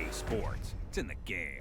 EA Sports. It's in the game.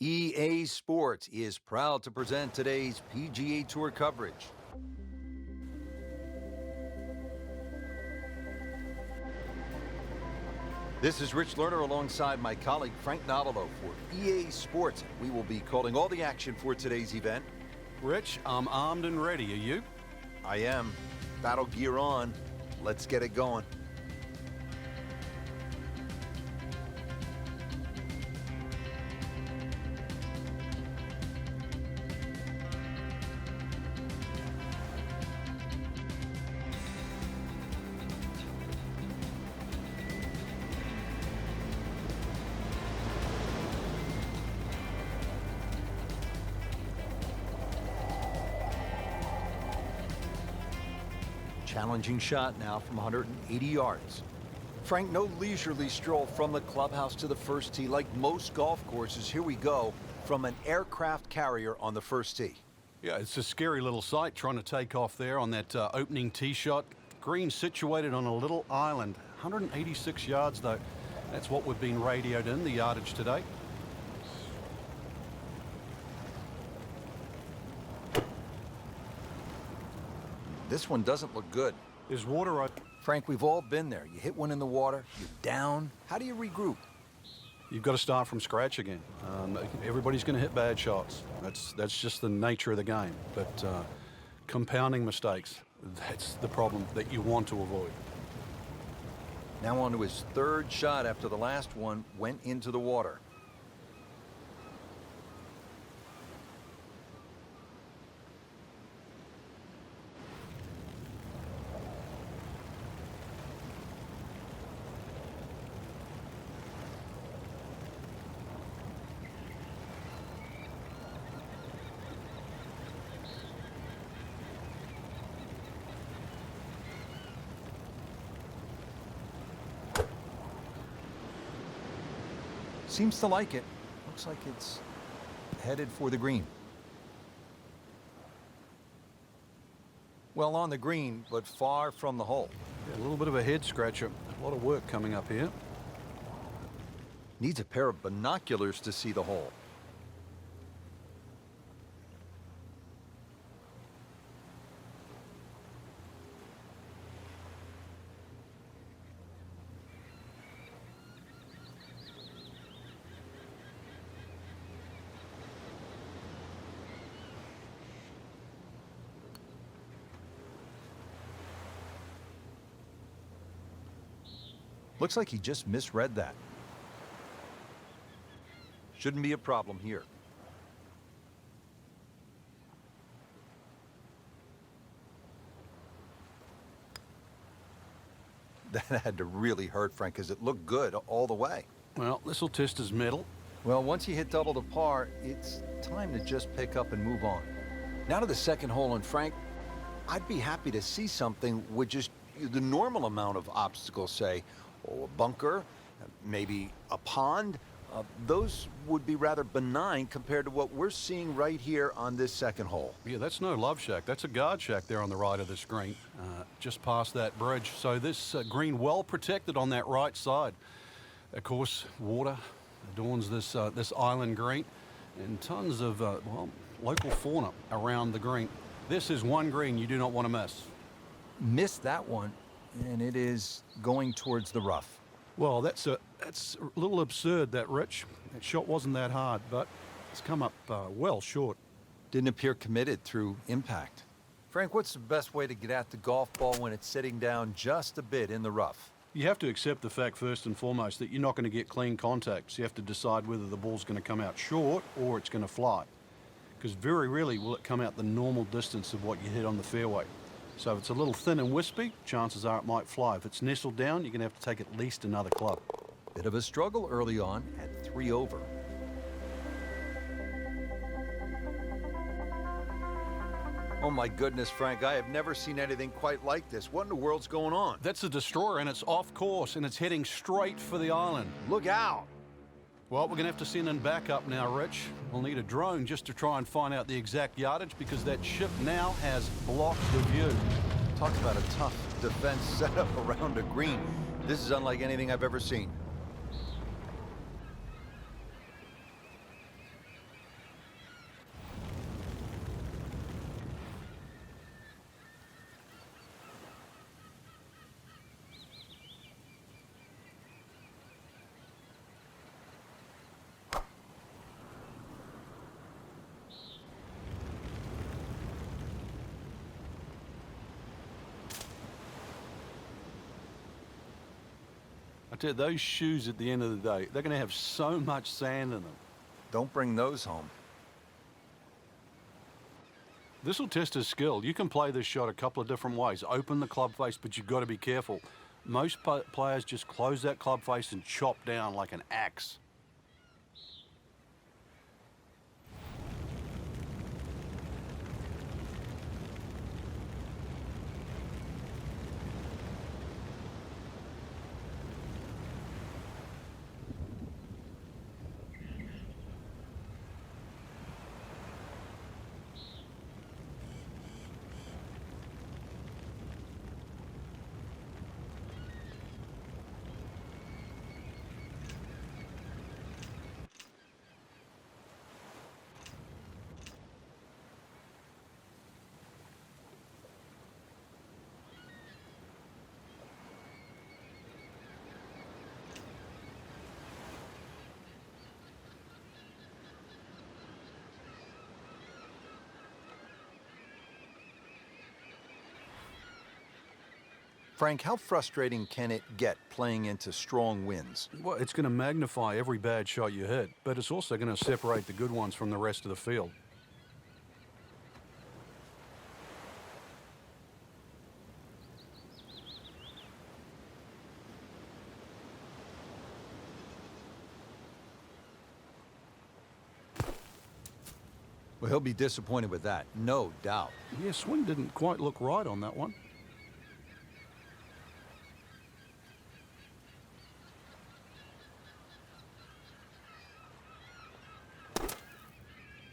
EA Sports is proud to present today's PGA Tour coverage. This is Rich Lerner alongside my colleague Frank Novelo for EA Sports. We will be calling all the action for today's event. Rich, I'm armed and ready. Are you? I am. Battle gear on. Let's get it going. Challenging shot now from 180 yards. Frank, no leisurely stroll from the clubhouse to the first tee. Like most golf courses, here we go from an aircraft carrier on the first tee. Yeah, it's a scary little sight trying to take off there on that opening tee shot. Green situated on a little island. 186 yards, though. That's what we've been radioed in, the yardage today. This one doesn't look good. There's water right. Frank, we've all been there. You hit one in the water, you're down. How do you regroup? You've got to start from scratch again. Everybody's going to hit bad shots. That's just the nature of the game. But compounding mistakes, that's the problem that you want to avoid. Now on to his third shot after the last one went into the water. Seems to like it. Looks like it's headed for the green. Well, on the green, but far from the hole. Yeah, a little bit of a head scratcher. A lot of work coming up here. Needs a pair of binoculars to see the hole. Looks like he just misread that. Shouldn't be a problem here. That had to really hurt Frank because it looked good all the way. Well, this will test his mettle. Well, once you hit double to par, it's time to just pick up and move on. Now to the second hole, and Frank, I'd be happy to see something with just the normal amount of obstacles, say, or a bunker, maybe a pond. Those would be rather benign compared to what we're seeing right here on this second hole. Yeah, that's no love shack. That's a guard shack there on the right of this green, just past that bridge. So this green well protected on that right side. Of course, water adorns this this island green, and tons of well, local fauna around the green. This is one green you do not want to miss. Missed that one, and it is going towards the rough. Well, that's a little absurd, that, Rich. That shot wasn't that hard, but it's come up well short. Didn't appear committed through impact. Frank, what's the best way to get at the golf ball when it's sitting down just a bit in the rough? You have to accept the fact, first and foremost, that you're not going to get clean contact. So you have to decide whether the ball's going to come out short or it's going to fly. Because very rarely will it come out the normal distance of what you hit on the fairway. So if it's a little thin and wispy, chances are it might fly. If it's nestled down, you're going to have to take at least another club. Bit of a struggle early on at 3 over. Oh my goodness, Frank, I have never seen anything quite like this. What in the world's going on? That's a destroyer, and it's off course, and it's heading straight for the island. Look out! Well, we're going to have to send in backup now, Rich. We'll need a drone just to try and find out the exact yardage because that ship now has blocked the view. Talk about a tough defense setup around a green. This is unlike anything I've ever seen. tell you, those shoes at the end of the day, they're going to have so much sand in them. Don't bring those home. This will test his skill. You can play this shot a couple of different ways. Open the club face, but you've got to be careful. Most players just close that club face and chop down like an axe. Frank, how frustrating can it get playing into strong winds? Well, it's going to magnify every bad shot you hit, but it's also going to separate the good ones from the rest of the field. Well, he'll be disappointed with that, no doubt. Yeah, swing didn't quite look right on that one.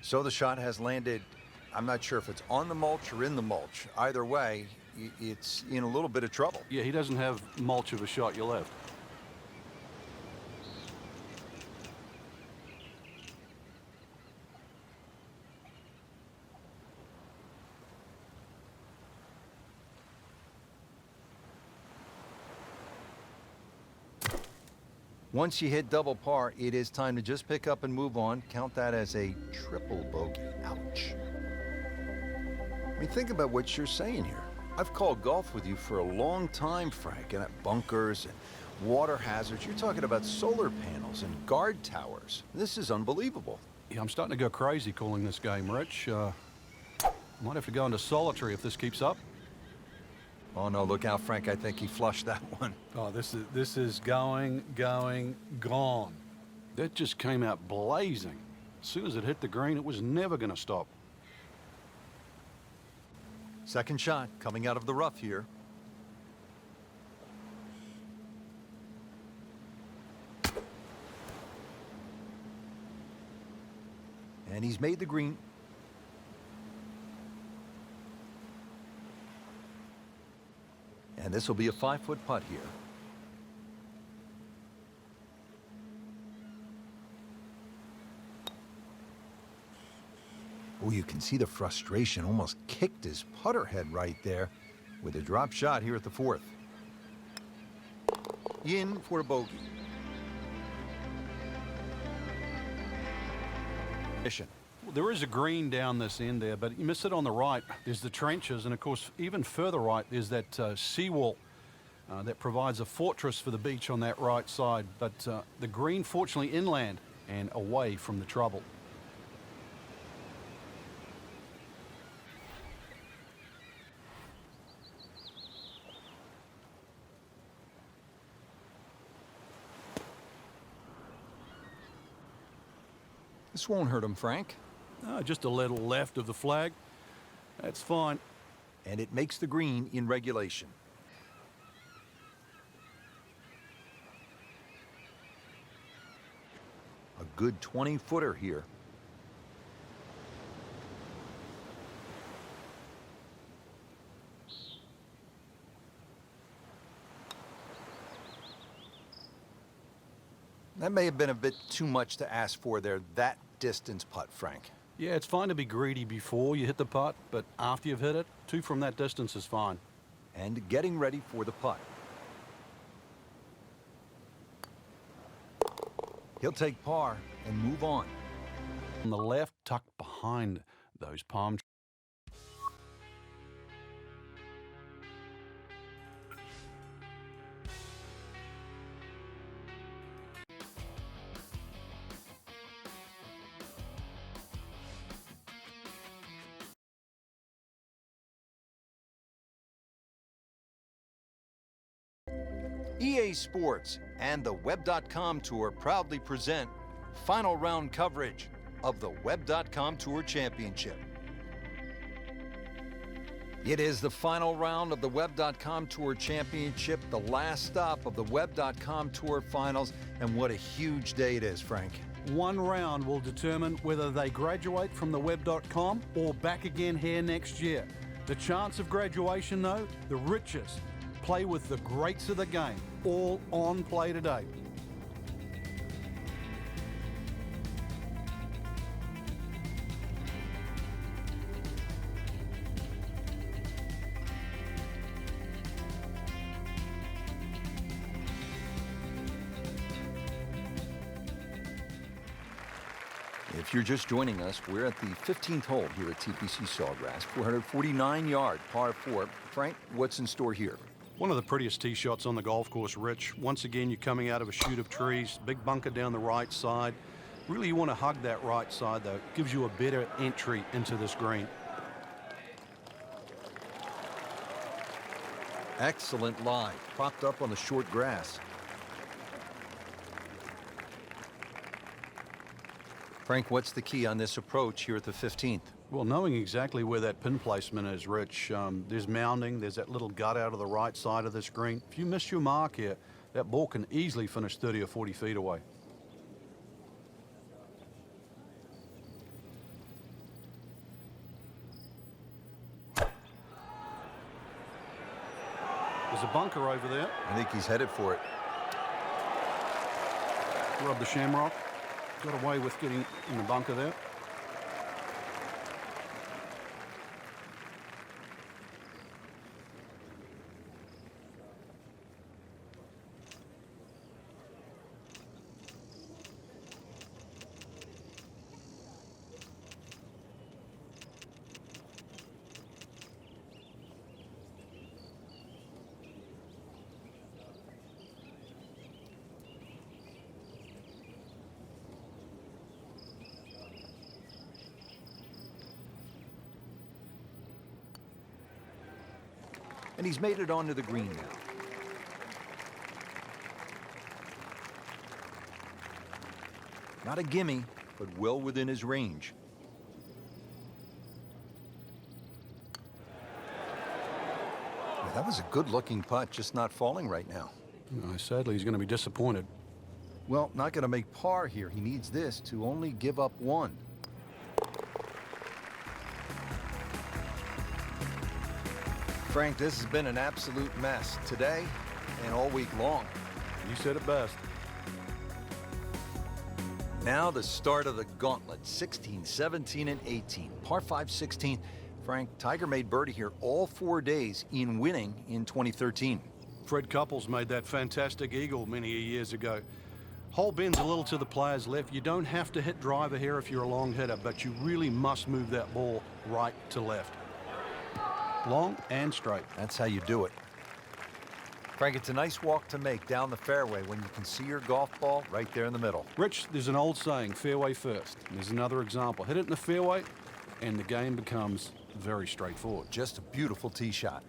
So the shot has landed, I'm not sure if it's on the mulch or in the mulch. Either way, it's in a little bit of trouble. Yeah, he doesn't have mulch of a shot you left. Once you hit double par, it is time to just pick up and move on. Count that as a triple bogey. Ouch. I mean, think about what you're saying here. I've called golf with you for a long time, Frank, and at bunkers and water hazards. You're talking about solar panels and guard towers. This is unbelievable. Yeah, I'm starting to go crazy calling this game, Rich. Might have to go into solitary if this keeps up. Oh, no, look out, Frank. I think he flushed that one. Oh, this is going, gone. That just came out blazing. As soon as it hit the green, it was never going to stop. Second shot coming out of the rough here. And he's made the green. And this will be a 5-foot putt here. Oh, you can see the frustration. Almost kicked his putter head right there with a drop shot here at the fourth. In for a bogey. Well, there is a green down this end there, but you miss it on the right. There's the trenches, and of course, even further right, there's that seawall that provides a fortress for the beach on that right side. But the green, fortunately, inland and away from the trouble. This won't hurt him, Frank. Just a little left of the flag. That's fine. And it makes the green in regulation. A good 20-footer here. That may have been a bit too much to ask for there, that distance putt, Frank. Yeah, it's fine to be greedy before you hit the putt, but after you've hit it, 2 from that distance is fine. And getting ready for the putt. He'll take par and move on. On the left, tucked behind those palm trees. EA Sports and the Web.com Tour proudly present final round coverage of the Web.com Tour Championship. It is the final round of the Web.com Tour Championship, the last stop of the Web.com Tour Finals, and what a huge day it is, Frank. One round will determine whether they graduate from the Web.com or back again here next year. The chance of graduation, though, the richest. Play with the greats of the game, all on play today. If you're just joining us, we're at the 15th hole here at TPC Sawgrass, 449-yard par 4. Frank, what's in store here? One of the prettiest tee shots on the golf course, Rich. Once again, you're coming out of a chute of trees, big bunker down the right side. Really, you want to hug that right side, though. It gives you a better entry into this green. Excellent lie, propped up on the short grass. Frank, what's the key on this approach here at the 15th? Well, knowing exactly where that pin placement is, Rich, there's mounding, there's that little gut out of the right side of this green. If you miss your mark here, that ball can easily finish 30 or 40 feet away. There's a bunker over there. I think he's headed for it. Rub the shamrock. Got away with getting in the bunker there. And he's made it onto the green now. Not a gimme, but well within his range. Yeah, that was a good-looking putt, just not falling right now. Sadly, he's going to be disappointed. Well, not going to make par here. He needs this to only give up one. Frank, this has been an absolute mess today and all week long. You said it best. Now the start of the gauntlet, 16, 17, and 18. Par 5, 16. Frank, Tiger made birdie here all 4 days in winning in 2013. Fred Couples made that fantastic eagle many years ago. Hole bends a little to the player's left. You don't have to hit driver here if you're a long hitter, but you really must move that ball right to left. Long and straight. That's how you do it. Frank, it's a nice walk to make down the fairway when you can see your golf ball right there in the middle. Rich, there's an old saying, fairway first. And there's another example. Hit it in the fairway, and the game becomes very straightforward. Just a beautiful tee shot.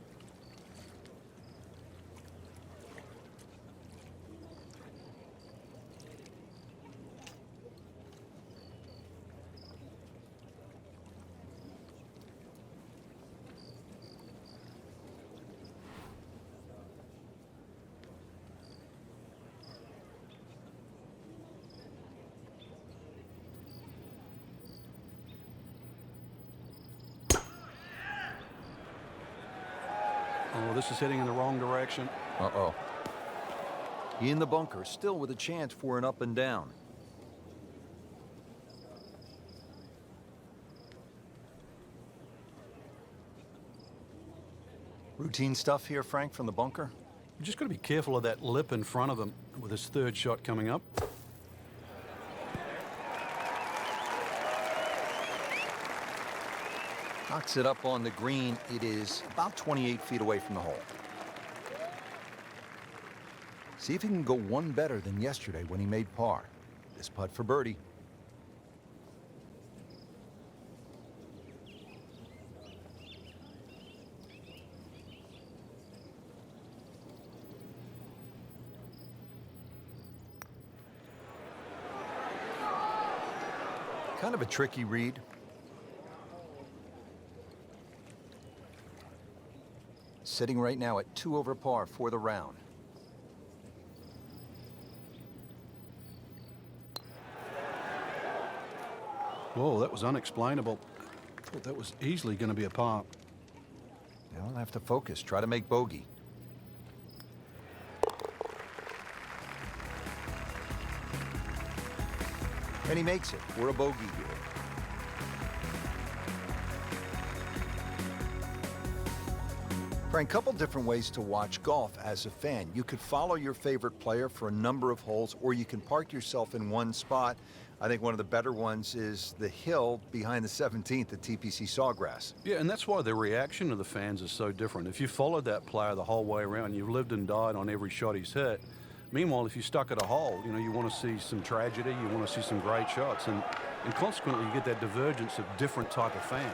Oh, this is heading in the wrong direction. Uh-oh. In the bunker, still with a chance for an up and down. Routine stuff here, Frank, from the bunker? You just got to be careful of that lip in front of him with his third shot coming up. Knocks it up on the green. It is about 28 feet away from the hole. See if he can go one better than yesterday when he made par. This putt for birdie. Kind of a tricky read. Sitting right now at 2 over par for the round. Whoa, that was unexplainable. Thought that was easily going to be a par. Now I'll have to focus, try to make bogey. And he makes it for a bogey here. Frank, a couple different ways to watch golf as a fan. You could follow your favorite player for a number of holes, or you can park yourself in one spot. I think one of the better ones is the hill behind the 17th at TPC Sawgrass. Yeah, and that's why the reaction of the fans is so different. If you followed that player the whole way around, you've lived and died on every shot he's hit. Meanwhile, if you stuck at a hole, you know, you want to see some tragedy, you want to see some great shots, and consequently you get that divergence of different type of fan.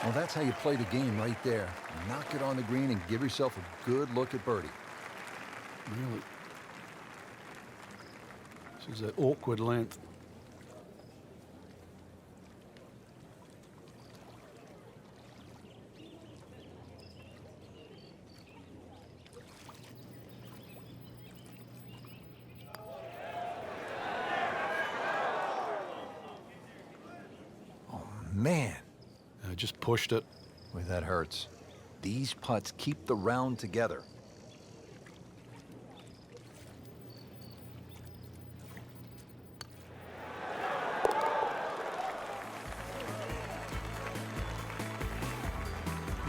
Well, that's how you play the game right there. Knock it on the green and give yourself a good look at birdie. Really. This is an awkward length. Oh, man. Just pushed it. Boy, that hurts. These putts keep the round together.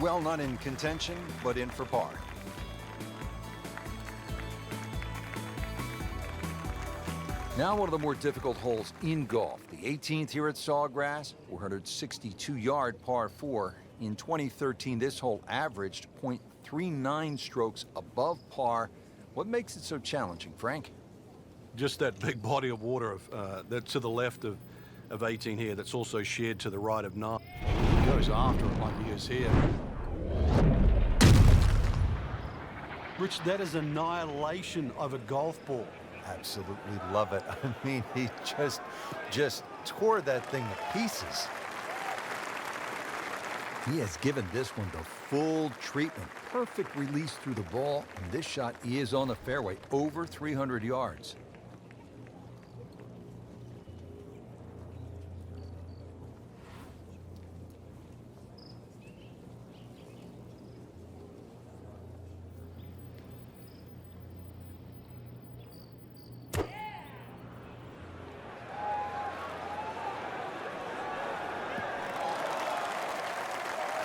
Well, not in contention, but in for par. Now one of the more difficult holes in golf. The 18th here at Sawgrass, 462-yard par 4. In 2013, this hole averaged .39 strokes above par. What makes it so challenging, Frank? Just that big body of water that's to the left of 18 here, that's also shared to the right of 9. He goes after it like he is here. Rich, that is annihilation of a golf ball. Absolutely love it. I mean, he just tore that thing to pieces. He has given this one the full treatment. Perfect release through the ball, and this shot is on the fairway, over 300 yards.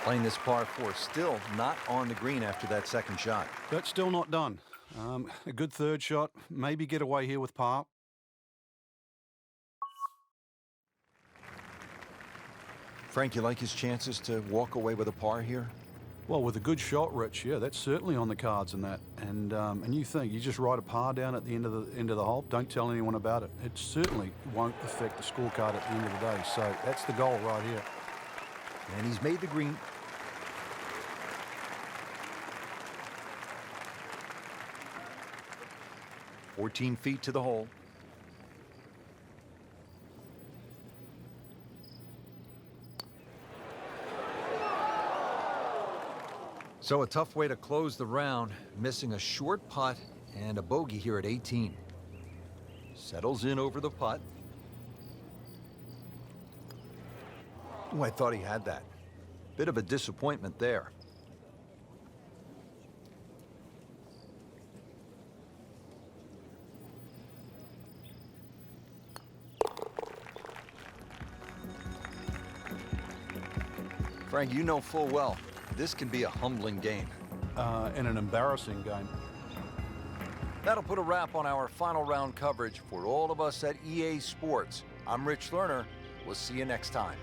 Playing this par 4, still not on the green after that second shot. That's still not done. A good third shot, maybe get away here with par. Frank, you like his chances to walk away with a par here? Well, with a good shot, Rich, yeah, that's certainly on the cards in that. And you think you just write a par down at the end of the hole, don't tell anyone about it. It certainly won't affect the scorecard at the end of the day. So that's the goal right here. And he's made the green. "14 feet to the hole. So a tough way to close the round, missing a short putt and a bogey here at 18. Settles in over the putt. Oh, I thought he had that. Bit of a disappointment there. Frank, you know full well, this can be a humbling game. And an embarrassing game. That'll put a wrap on our final round coverage for all of us at EA Sports. I'm Rich Lerner. We'll see you next time.